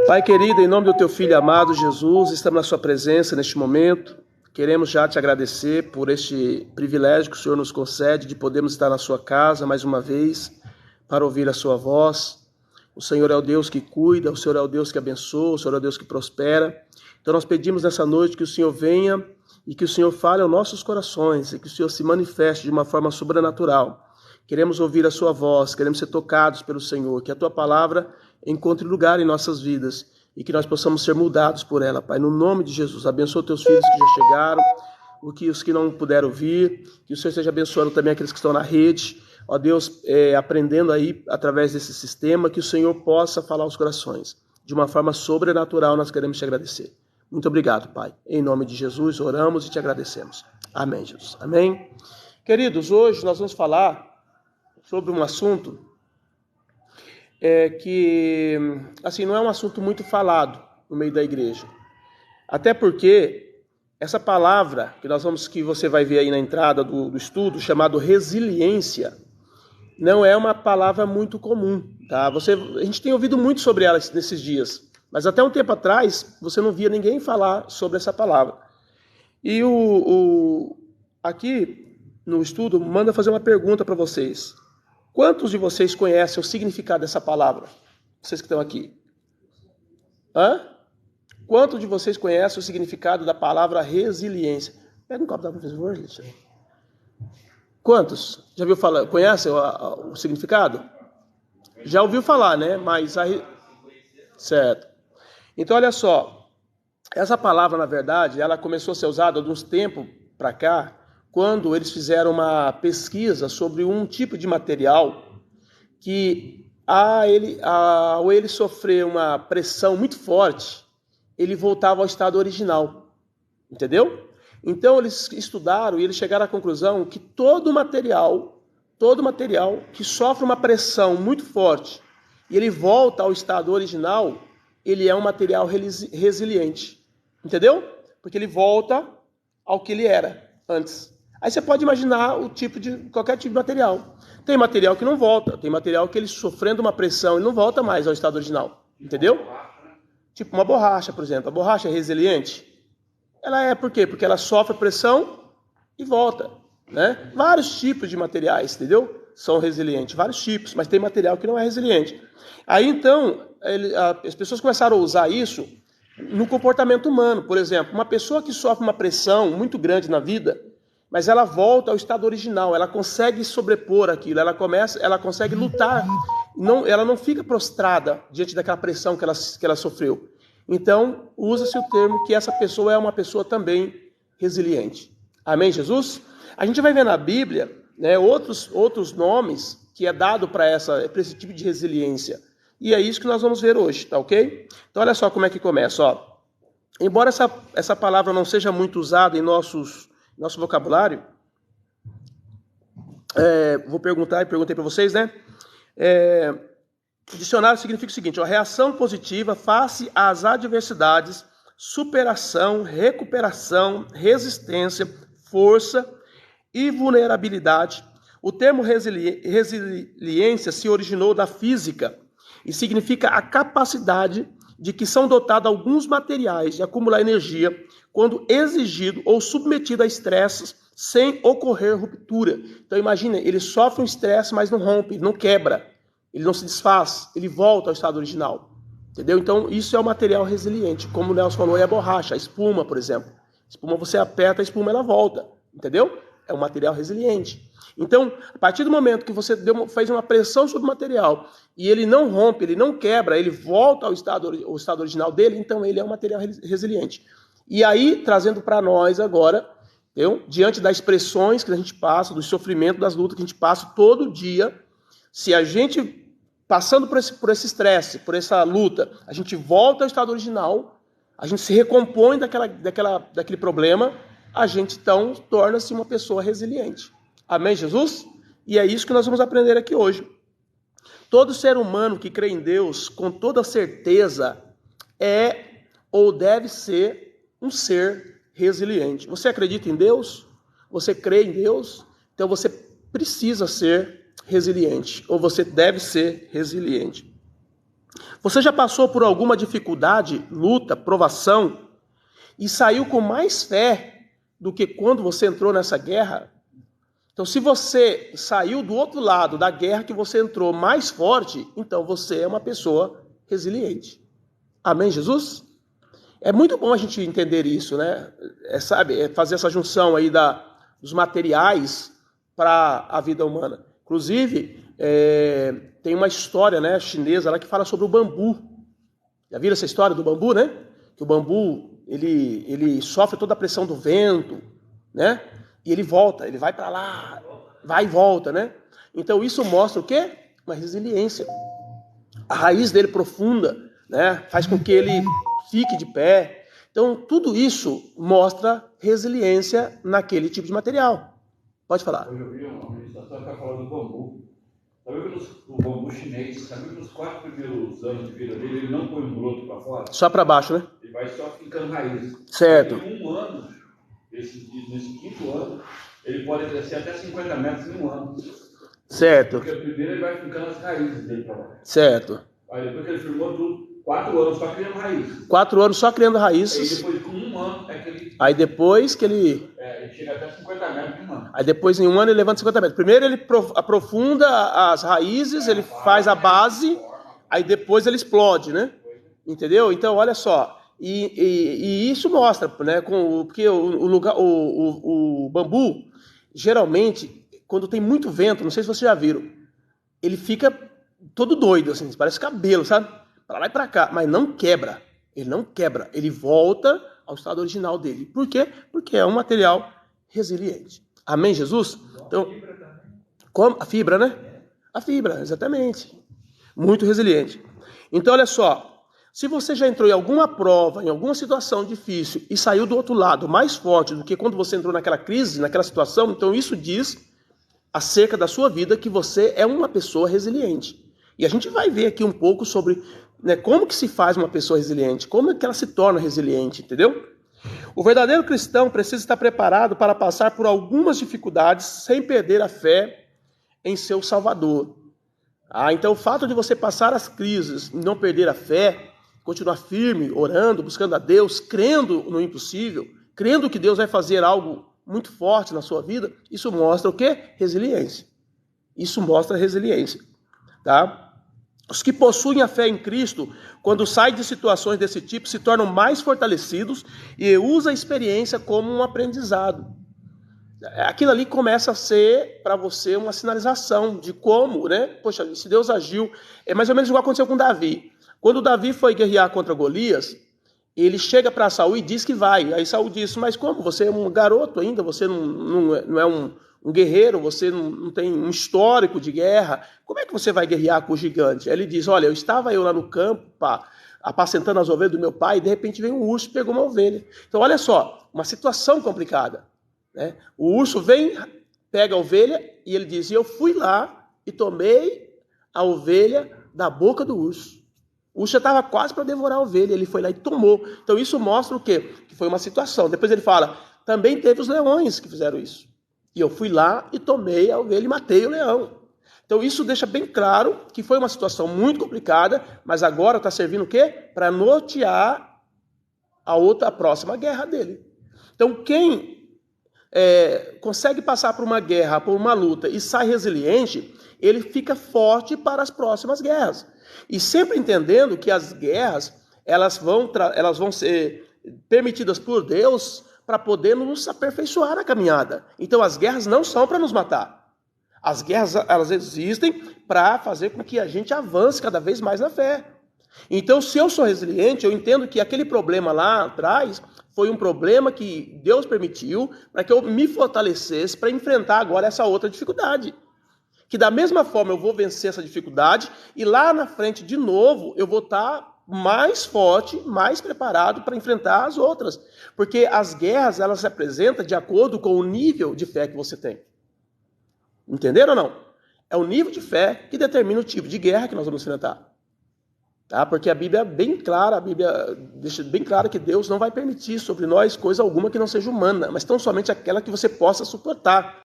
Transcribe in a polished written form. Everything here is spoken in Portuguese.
Pai querido, em nome do teu Filho amado Jesus, estamos na sua presença neste momento. Queremos já te agradecer por este privilégio que o Senhor nos concede de podermos estar na sua casa mais uma vez para ouvir a sua voz. O Senhor é o Deus que cuida, o Senhor é o Deus que abençoa, o Senhor é o Deus que prospera. Então nós pedimos nessa noite que o Senhor venha e que o Senhor fale aos nossos corações e que o Senhor se manifeste de uma forma sobrenatural. Queremos ouvir a sua voz, queremos ser tocados pelo Senhor, que a tua palavra encontre lugar em nossas vidas e que nós possamos ser mudados por ela, Pai, no nome de Jesus. Abençoa teus filhos que já chegaram, os que não puderam vir, que o Senhor esteja abençoando também aqueles que estão na rede, ó Deus, aprendendo aí através desse sistema, que o Senhor possa falar aos corações. De uma forma sobrenatural nós queremos te agradecer. Muito obrigado, Pai. Em nome de Jesus oramos e te agradecemos. Amém, Jesus. Amém. Queridos, hoje nós vamos falar sobre um assunto que, assim, não é um assunto muito falado no meio da igreja. Até porque essa palavra que você vai ver aí na entrada do estudo, chamado resiliência, não é uma palavra muito comum, tá? A gente tem ouvido muito sobre ela nesses dias, mas até um tempo atrás você não via ninguém falar sobre essa palavra. E aqui no estudo manda fazer uma pergunta para vocês. Quantos de vocês conhecem o significado dessa palavra? Vocês que estão aqui. Quantos de vocês conhecem o significado da palavra resiliência? Pega um copo da professora, Alexandre. Quantos? Já viu falar? Conhecem o significado? Já ouviu falar, né? Certo. Então, olha só. Essa palavra, na verdade, ela começou a ser usada de uns tempos para cá, quando eles fizeram uma pesquisa sobre um tipo de material que, ao ele sofrer uma pressão muito forte, ele voltava ao estado original. Entendeu? Então, eles estudaram e eles chegaram à conclusão que todo material que sofre uma pressão muito forte e ele volta ao estado original, ele é um material resiliente. Entendeu? Porque ele volta ao que ele era antes. Aí você pode imaginar qualquer tipo de material. Tem material que não volta, tem material que ele sofrendo uma pressão, ele não volta mais ao estado original. Entendeu? Tipo uma borracha, por exemplo. A borracha é resiliente? Ela é por quê? Porque ela sofre pressão e volta, né? Vários tipos de materiais, entendeu? São resilientes, vários tipos, mas tem material que não é resiliente. Aí então, as pessoas começaram a usar isso no comportamento humano. Por exemplo, uma pessoa que sofre uma pressão muito grande na vida, mas ela volta ao estado original, ela consegue sobrepor aquilo, ela consegue lutar, ela não fica prostrada diante daquela pressão que ela sofreu. Então, usa-se o termo que essa pessoa é uma pessoa também resiliente. Amém, Jesus? A gente vai ver na Bíblia, né, outros nomes que é dado para esse tipo de resiliência. E é isso que nós vamos ver hoje, tá ok? Então, olha só como é que começa. Ó. Embora essa palavra não seja muito usada em nosso vocabulário, perguntei para vocês, né? O dicionário significa o seguinte: reação positiva face às adversidades, superação, recuperação, resistência, força e vulnerabilidade. O termo resiliência se originou da física e significa a capacidade de que são dotados alguns materiais de acumular energia quando exigido ou submetido a estresses sem ocorrer ruptura. Então imagina, ele sofre um estresse, mas não rompe, não quebra, ele não se desfaz, ele volta ao estado original. Entendeu? Então isso é o material resiliente, como o Nelson falou, é a borracha, a espuma, por exemplo. A espuma, você aperta a espuma, ela volta. Entendeu? É um material resiliente. Então, a partir do momento que você fez uma pressão sobre o material e ele não rompe, ele não quebra, ele volta ao estado original dele, então ele é um material resiliente. E aí, trazendo para nós agora, entendeu? Diante das pressões que a gente passa, do sofrimento, das lutas que a gente passa todo dia, se a gente, passando por esse estresse, por essa luta, a gente volta ao estado original, a gente se recompõe daquele problema, a gente então torna-se uma pessoa resiliente. Amém, Jesus? E é isso que nós vamos aprender aqui hoje. Todo ser humano que crê em Deus, com toda certeza, é ou deve ser um ser resiliente. Você acredita em Deus? Você crê em Deus? Então você precisa ser resiliente, ou você deve ser resiliente. Você já passou por alguma dificuldade, luta, provação e saiu com mais fé do que quando você entrou nessa guerra? Então, se você saiu do outro lado da guerra que você entrou mais forte, então você é uma pessoa resiliente. Amém, Jesus? É muito bom a gente entender isso, né? Fazer essa junção aí dos materiais para a vida humana. Inclusive, tem uma história, né, chinesa lá que fala sobre o bambu. Já viram essa história do bambu, né? Que o bambu, ele sofre toda a pressão do vento, né? E ele volta, ele vai para lá, vai e volta, né? Então isso mostra o quê? Uma resiliência. A raiz dele profunda, né? Faz com que ele fique de pé. Então tudo isso mostra resiliência naquele tipo de material. Pode falar. Hoje eu vi uma meditação que está falando do bambu. Sabe que o bambu chinês, sabe que nos 4 primeiros anos de vida dele, ele não põe um broto para fora? Só para baixo, né? Ele vai só ficando raiz. Certo. Em 1 ano, nesse 5º ano, ele pode crescer até 50 metros em 1 ano. Certo. Porque primeiro ele vai ficando as raízes dele para baixo. Certo. Aí depois que ele firmou tudo, 4 anos só criando raízes. 4 anos só criando raízes. Aí depois com 1 ano é que ele... Aí depois que ele... ele chega até 50 metros em 1 ano. Aí depois em 1 ano ele levanta 50 metros. Primeiro ele aprofunda as raízes, ele faz a base, aí depois ele explode, né? Entendeu? Então olha só. E isso mostra, né? Porque o bambu, geralmente, quando tem muito vento, não sei se vocês já viram, ele fica todo doido, assim, parece cabelo, sabe? Para lá e para cá, mas não quebra. Ele não quebra, ele volta ao estado original dele. Por quê? Porque é um material resiliente. Amém, Jesus? Então, como? A fibra, né? A fibra, exatamente. Muito resiliente. Então, olha só. Se você já entrou em alguma prova, em alguma situação difícil e saiu do outro lado mais forte do que quando você entrou naquela crise, naquela situação, então isso diz acerca da sua vida que você é uma pessoa resiliente. E a gente vai ver aqui um pouco sobre, né, como que se faz uma pessoa resiliente, como é que ela se torna resiliente, entendeu? O verdadeiro cristão precisa estar preparado para passar por algumas dificuldades sem perder a fé em seu Salvador. Então o fato de você passar as crises e não perder a fé, continuar firme, orando, buscando a Deus, crendo no impossível, crendo que Deus vai fazer algo muito forte na sua vida, isso mostra o quê? Resiliência. Isso mostra resiliência, tá? Os que possuem a fé em Cristo, quando saem de situações desse tipo, se tornam mais fortalecidos e usam a experiência como um aprendizado. Aquilo ali começa a ser para você uma sinalização de como, né? Poxa, se Deus agiu, é mais ou menos igual aconteceu com Davi. Quando Davi foi guerrear contra Golias, ele chega para Saul e diz que vai. Aí Saul disse, mas como? Você é um garoto ainda, você não é um guerreiro, você não tem um histórico de guerra. Como é que você vai guerrear com o gigante? Aí ele diz, olha, estava eu lá no campo, apacentando as ovelhas do meu pai, e de repente veio um urso e pegou uma ovelha. Então olha só, uma situação complicada, né? O urso vem, pega a ovelha e ele diz, eu fui lá e tomei a ovelha da boca do urso. O urso já estava quase para devorar a ovelha, ele foi lá e tomou. Então isso mostra o quê? Que foi uma situação. Depois ele fala, também teve os leões que fizeram isso. E eu fui lá e tomei a ovelha e matei o leão. Então isso deixa bem claro que foi uma situação muito complicada, mas agora está servindo o quê? Para nortear a próxima guerra dele. Então quem consegue passar por uma guerra, por uma luta e sai resiliente, ele fica forte para as próximas guerras. E sempre entendendo que as guerras, elas vão ser permitidas por Deus para poder nos aperfeiçoar na caminhada. Então as guerras não são para nos matar. As guerras, elas existem para fazer com que a gente avance cada vez mais na fé. Então, se eu sou resiliente, eu entendo que aquele problema lá atrás foi um problema que Deus permitiu para que eu me fortalecesse para enfrentar agora essa outra dificuldade. Que da mesma forma eu vou vencer essa dificuldade e lá na frente, de novo, eu vou estar mais forte, mais preparado para enfrentar as outras. Porque as guerras, elas se apresentam de acordo com o nível de fé que você tem. Entenderam ou não? É o nível de fé que determina o tipo de guerra que nós vamos enfrentar. Tá? Porque a Bíblia é bem clara, a Bíblia deixa bem claro que Deus não vai permitir sobre nós coisa alguma que não seja humana, mas tão somente aquela que você possa suportar.